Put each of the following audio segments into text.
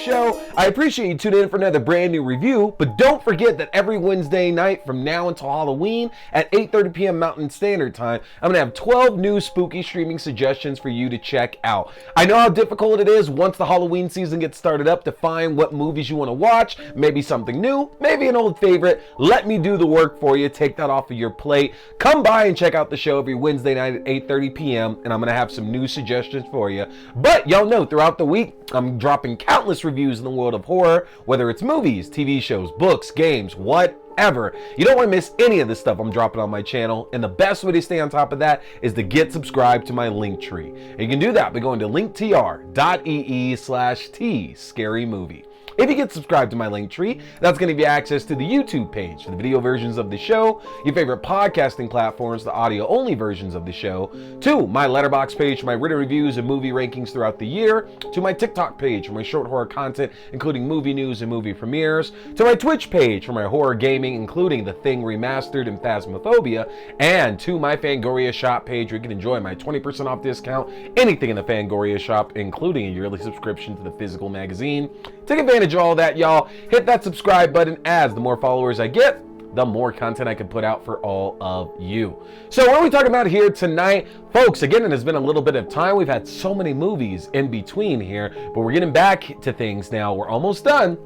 show. I appreciate you tuning in for another brand new review, but don't forget that every Wednesday night from now until Halloween at 8:30 p.m. Mountain Standard Time, I'm going to have 12 new spooky streaming suggestions for you to check out. I know how difficult it is once the Halloween season gets started up to find what movies you want to watch, maybe something new, maybe an old favorite. Let me do the work for you, take that off of your plate. Come by and check out the show every Wednesday night at 8:30 p.m. and I'm going to have some new suggestions for you. But y'all know throughout the week, I'm dropping countless reviews in the world of horror, whether it's movies, TV shows, books, games, whatever. You don't want to miss any of the stuff I'm dropping on my channel, and the best way to stay on top of that is to get subscribed to my Linktree. And you can do that by going to linktr.ee/T-Scary-Movie. If you get subscribed to my Linktree, that's going to give you access to the YouTube page for the video versions of the show, your favorite podcasting platforms, the audio-only versions of the show, to my Letterboxd page for my written reviews and movie rankings throughout the year, to my TikTok page for my short horror content, including movie news and movie premieres, to my Twitch page for my horror gaming, including The Thing Remastered and Phasmophobia, and to my Fangoria shop page where you can enjoy my 20% off discount, anything in the Fangoria shop, including a yearly subscription to the physical magazine. Take advantage of all that, y'all. Hit that subscribe button, as the more followers I get, the more content I can put out for all of you. So what are we talking about here tonight? Folks, again, it has been a little bit of time. We've had so many movies in between here, but we're getting back to things now. We're almost done.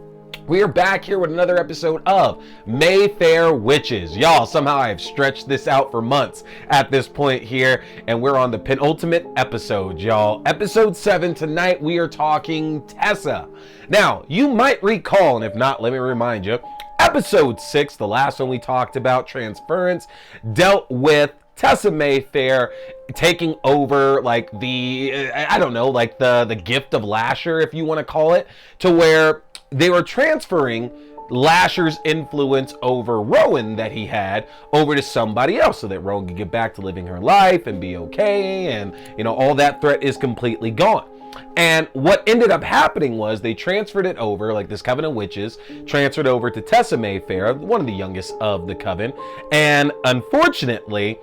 We are back here with another episode of Mayfair Witches. Y'all, somehow I have stretched this out for months at this point here, and we're on the penultimate episode, y'all. Episode 7 tonight, we are talking Tessa. Now, you might recall, and if not, let me remind you, episode 6, the last one we talked about, Transference, dealt with Tessa Mayfair taking over like the, I don't know, like the gift of Lasher, if you want to call it, to where they were transferring Lasher's influence over Rowan that he had over to somebody else so that Rowan could get back to living her life and be okay, and you know, all that threat is completely gone. And what ended up happening was they transferred it over, like this coven of witches transferred over to Tessa Mayfair, one of the youngest of the coven, and unfortunately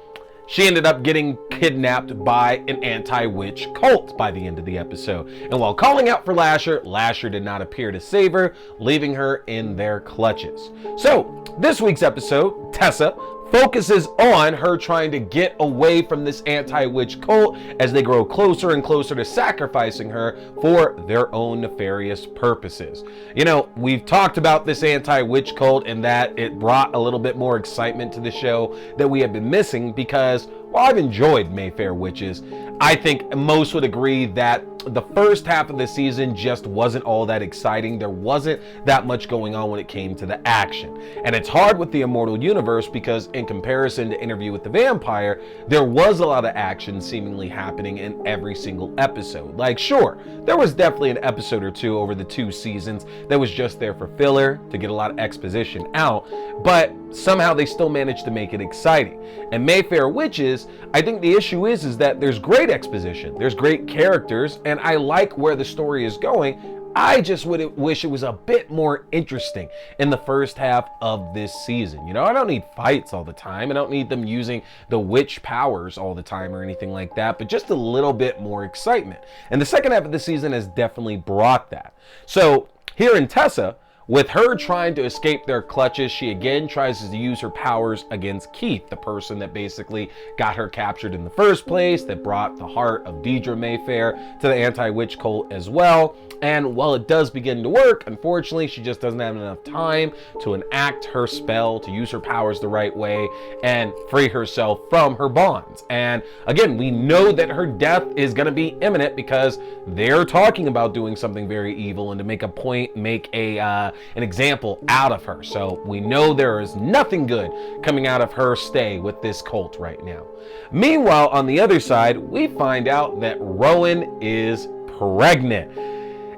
she ended up getting kidnapped by an anti-witch cult by the end of the episode. And while calling out for Lasher, Lasher did not appear to save her, leaving her in their clutches. So this week's episode, Tessa, focuses on her trying to get away from this anti-witch cult as they grow closer and closer to sacrificing her for their own nefarious purposes. You know, we've talked about this anti-witch cult and that it brought a little bit more excitement to the show that we have been missing because, while I've enjoyed Mayfair Witches, I think most would agree that the first half of the season just wasn't all that exciting. There wasn't that much going on when it came to the action. And it's hard with the Immortal Universe because in comparison to Interview with the Vampire, there was a lot of action seemingly happening in every single episode. Like, sure, there was definitely an episode or two over the 2 seasons that was just there for filler to get a lot of exposition out, but somehow they still managed to make it exciting. And Mayfair Witches, I think the issue is that there's great exposition, there's great characters, and I like where the story is going. I just would wish it was a bit more interesting in the first half of this season. You know, I don't need fights all the time. I don't need them using the witch powers all the time or anything like that, but just a little bit more excitement. And the second half of the season has definitely brought that. So here in Tessa, with her trying to escape their clutches, she again tries to use her powers against Keith, the person that basically got her captured in the first place, that brought the heart of Deidre Mayfair to the anti-witch cult as well. And while it does begin to work, unfortunately, she just doesn't have enough time to enact her spell, to use her powers the right way, and free herself from her bonds. And again, we know that her death is going to be imminent because they're talking about doing something very evil and to make a point, make an example out of her. So we know there is nothing good coming out of her stay with this cult right now. Meanwhile, on the other side, we find out that Rowan is pregnant.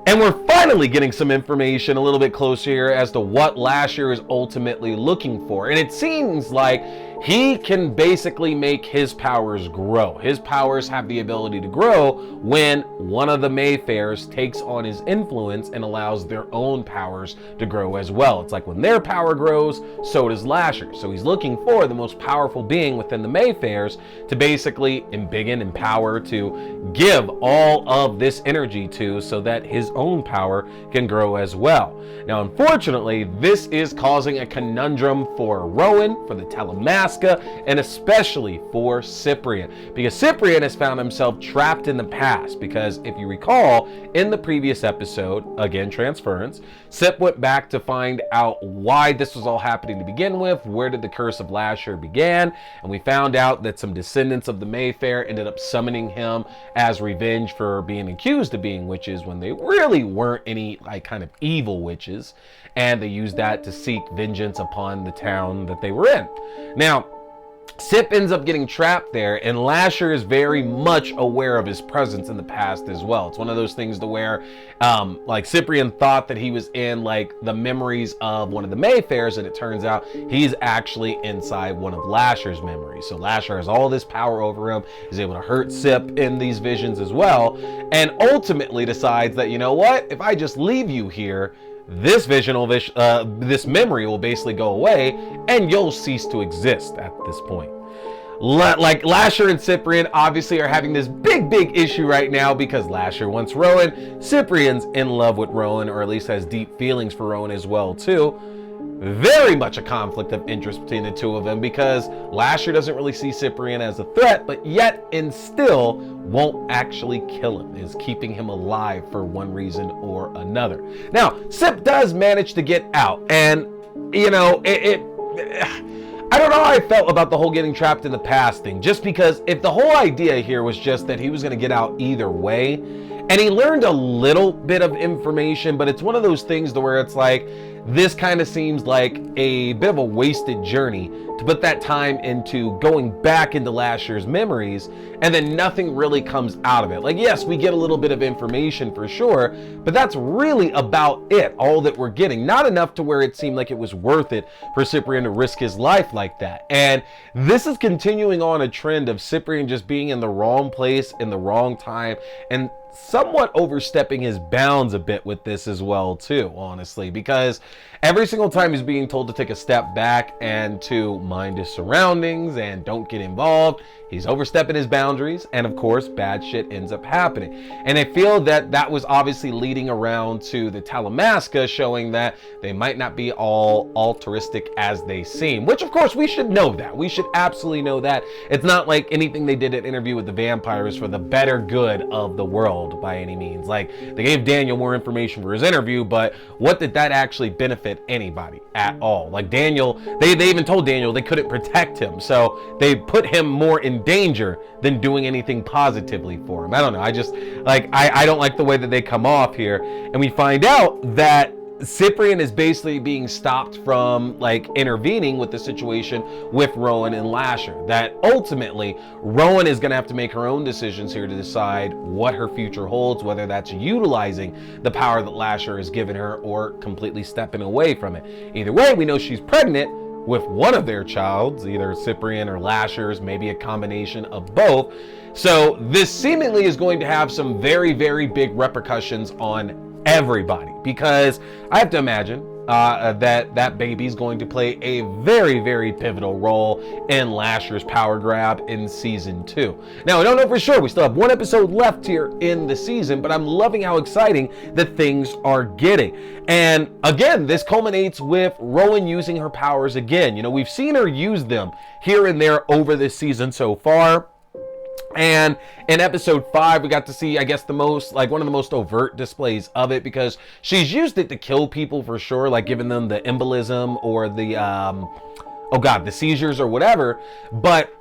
And we're finally getting some information a little bit closer here as to what Lasher is ultimately looking for. And it seems like he can basically make his powers grow. His powers have the ability to grow when one of the Mayfairs takes on his influence and allows their own powers to grow as well. It's like when their power grows, so does Lasher. So he's looking for the most powerful being within the Mayfairs to basically embiggen, empower, to give all of this energy to, so that his own power can grow as well. Now, unfortunately, this is causing a conundrum for Rowan, for the Talamasca, and especially for Cyprian, because Cyprian has found himself trapped in the past. Because if you recall, in the previous episode, again, transference, Cyp went back to find out why this was all happening to begin with. Where did the curse of Lasher begin? And we found out that some descendants of the Mayfair ended up summoning him as revenge for being accused of being witches when they really weren't any like kind of evil witches, and they used that to seek vengeance upon the town that they were in. Now, Cyp ends up getting trapped there, and Lasher is very much aware of his presence in the past as well. It's one of those things to where, like, Cyprian thought that he was in, like, the memories of one of the Mayfairs, and it turns out he's actually inside one of Lasher's memories. So Lasher has all this power over him, is able to hurt Cyp in these visions as well, and ultimately decides that, you know what, if I just leave you here, this this memory will basically go away and you'll cease to exist at this point. Like Lasher and Cyprian obviously are having this big issue right now, because Lasher wants Rowan, Cyprian's in love with Rowan, or at least has deep feelings for Rowan as well too. Very much a conflict of interest between the two of them, because Lasher doesn't really see Cyprian as a threat, but yet and still won't actually kill him, is keeping him alive for one reason or another. Now, Cyp does manage to get out, and you know, I don't know how I felt about the whole getting trapped in the past thing, just because if the whole idea here was just that he was going to get out either way, and he learned a little bit of information, but it's one of those things to where it's like, this kind of seems like a bit of a wasted journey to put that time into going back into Lasher's memories, and then nothing really comes out of it. Like, yes, we get a little bit of information for sure, but that's really about it, all that we're getting. Not enough to where it seemed like it was worth it for Cyprian to risk his life like that. And this is continuing on a trend of Cyprian just being in the wrong place in the wrong time, and somewhat overstepping his bounds a bit with this as well too, honestly, because every single time he's being told to take a step back and to mind his surroundings and don't get involved, he's overstepping his boundaries, and of course bad shit ends up happening. And I feel that that was obviously leading around to the Talamasca, showing that they might not be all altruistic as they seem, which of course we should know that. We should absolutely know that. It's not like anything they did at Interview with the Vampires for the better good of the world by any means. Like, they gave Daniel more information for his interview, but what did that actually benefit anybody at all? Like, Daniel, they even told Daniel they couldn't protect him, so they put him more in danger than doing anything positively for him. I don't know, I just, like, I don't like the way that they come off here, and we find out that Cyprian is basically being stopped from like intervening with the situation with Rowan and Lasher. That ultimately Rowan is going to have to make her own decisions here to decide what her future holds, whether that's utilizing the power that Lasher has given her or completely stepping away from it. Either way, we know she's pregnant with one of their childs, either Cyprian or Lasher's, maybe a combination of both. So this seemingly is going to have some very big repercussions on everybody, because I have to imagine that baby's going to play a very pivotal role in Lasher's power grab in season 2. Now, I don't know for sure. We still have one episode left here in the season, but I'm loving how exciting that things are getting. And again, this culminates with Rowan using her powers again. You know, we've seen her use them here and there over this season so far. And in episode 5, we got to see, I guess, the most, like, one of the most overt displays of it, because she's used it to kill people for sure, like giving them the embolism or the, the seizures or whatever. But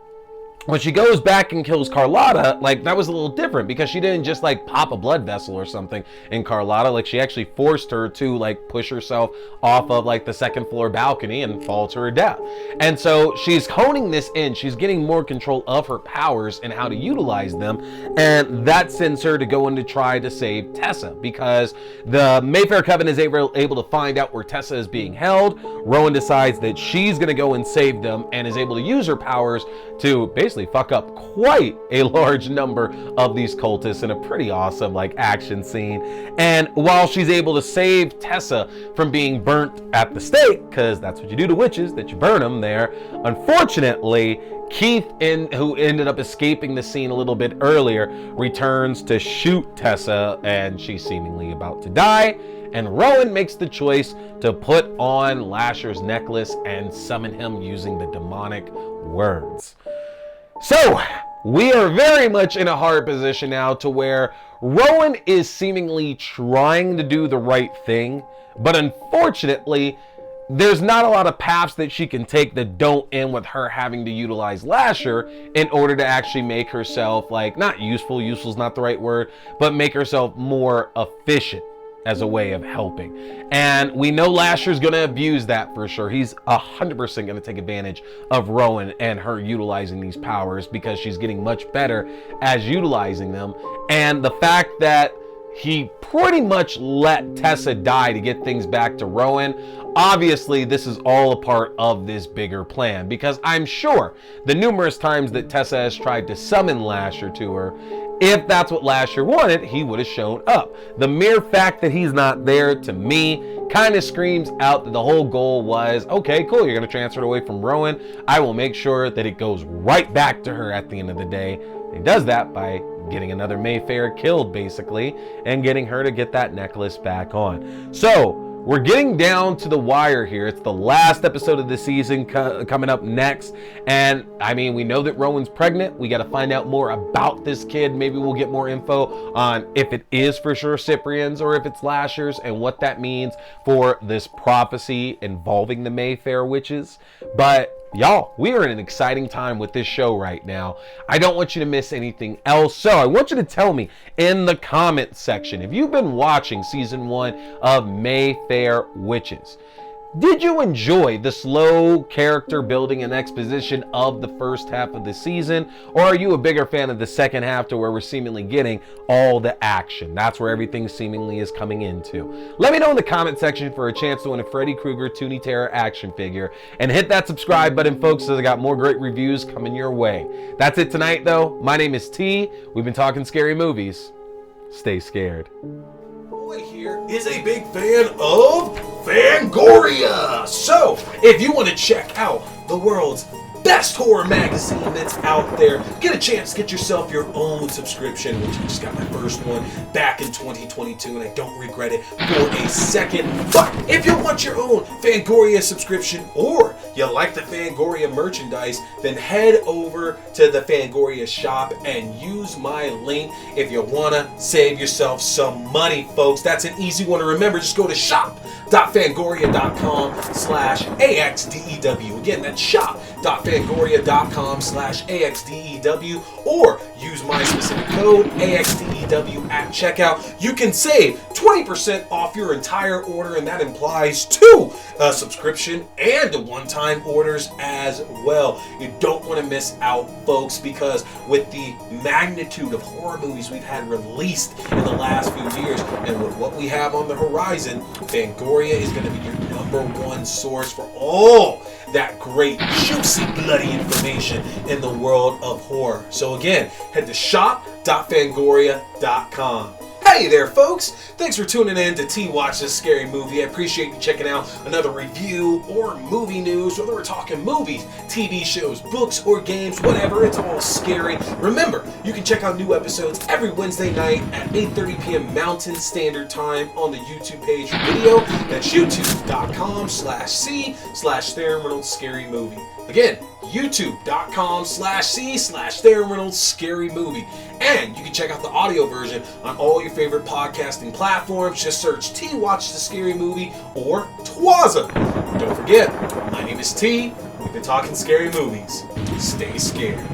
when she goes back and kills Carlotta, like, that was a little different because she didn't just like pop a blood vessel or something in Carlotta. Like, she actually forced her to like push herself off of like the second floor balcony and fall to her death. And so she's honing this in. She's getting more control of her powers and how to utilize them. And that sends her to go in to try to save Tessa, because the Mayfair Coven is able to find out where Tessa is being held. Rowan decides that she's going to go and save them and is able to use her powers to basically fuck up quite a large number of these cultists in a pretty awesome like action scene. And while she's able to save Tessa from being burnt at the stake, because that's what you do to witches, that you burn them there, unfortunately Keith, who ended up escaping the scene a little bit earlier, returns to shoot Tessa, and she's seemingly about to die. And Rowan makes the choice to put on Lasher's necklace and summon him using the demonic words. So we are very much in a hard position now to where Rowan is seemingly trying to do the right thing, but unfortunately, there's not a lot of paths that she can take that don't end with her having to utilize Lasher in order to actually make herself, like, not useful's not the right word, but make herself more efficient as a way of helping. And we know Lasher's gonna abuse that for sure. He's 100% gonna take advantage of Rowan and her utilizing these powers, because she's getting much better as utilizing them. And the fact that he pretty much let Tessa die to get things back to Rowan, obviously this is all a part of this bigger plan, because I'm sure the numerous times that Tessa has tried to summon Lasher to her, if that's what Lasher wanted, he would have shown up. The mere fact that he's not there, to me, kind of screams out that the whole goal was, okay, cool, you're going to transfer it away from Rowan. I will make sure that it goes right back to her at the end of the day. He does that by getting another Mayfair killed, basically, and getting her to get that necklace back on. So we're getting down to the wire here. It's the last episode of the season coming up next. And I mean, we know that Rowan's pregnant. We got to find out more about this kid. Maybe we'll get more info on if it is for sure Cyprian's or if it's Lasher's, and what that means for this prophecy involving the Mayfair witches. But y'all, we are in an exciting time with this show right now. I don't want you to miss anything else. So I want you to tell me in the comment section, if you've been watching season 1 of Mayfair Witches, did you enjoy the slow character building and exposition of the first half of the season? Or are you a bigger fan of the second half, to where we're seemingly getting all the action? That's where everything seemingly is coming into. Let me know in the comment section for a chance to win a Freddy Krueger Toonie Terror action figure. And hit that subscribe button, folks, as I got more great reviews coming your way. That's it tonight, though. My name is T. We've been talking scary movies. Stay scared. Boy here is a big fan of Fangoria. So, if you want to check out the world's best horror magazine that's out there, get a chance to get yourself your own subscription, which I just got my first one back in 2022, and I don't regret it for a second. But if you want your own Fangoria subscription, or you like the Fangoria merchandise, then head over to the Fangoria shop and use my link if you want to save yourself some money, folks. That's an easy one to remember. Just go to shop.fangoria.com/AXDEW. Again, that's shop.fangoria.com/AXDEW, or use my specific code AXDEW at checkout. You can save 20% off your entire order, and that implies 2 subscription and one-time orders as well. You don't want to miss out, folks, because with the magnitude of horror movies we've had released in the last few years, and with what we have on the horizon, Fangoria is going to be your #1 source for all that great, juicy, bloody information in the world of horror. So again, head to shop.fangoria.com. Hey there, folks! Thanks for tuning in to T Watch This Scary Movie. I appreciate you checking out another review or movie news, whether we're talking movies, TV shows, books, or games, whatever, it's all scary. Remember, you can check out new episodes every Wednesday night at 8:30 p.m. Mountain Standard Time on the YouTube page for video. That's youtube.com/C/Theron Reynolds Scary Movie. Again, youtube.com/C/Theron Reynolds Scary Movie. And you can check out the audio version on all your favorite podcasting platforms. Just search T Watch the Scary Movie or TWASM. Don't forget, my name is T. We've been talking scary movies. Stay scared.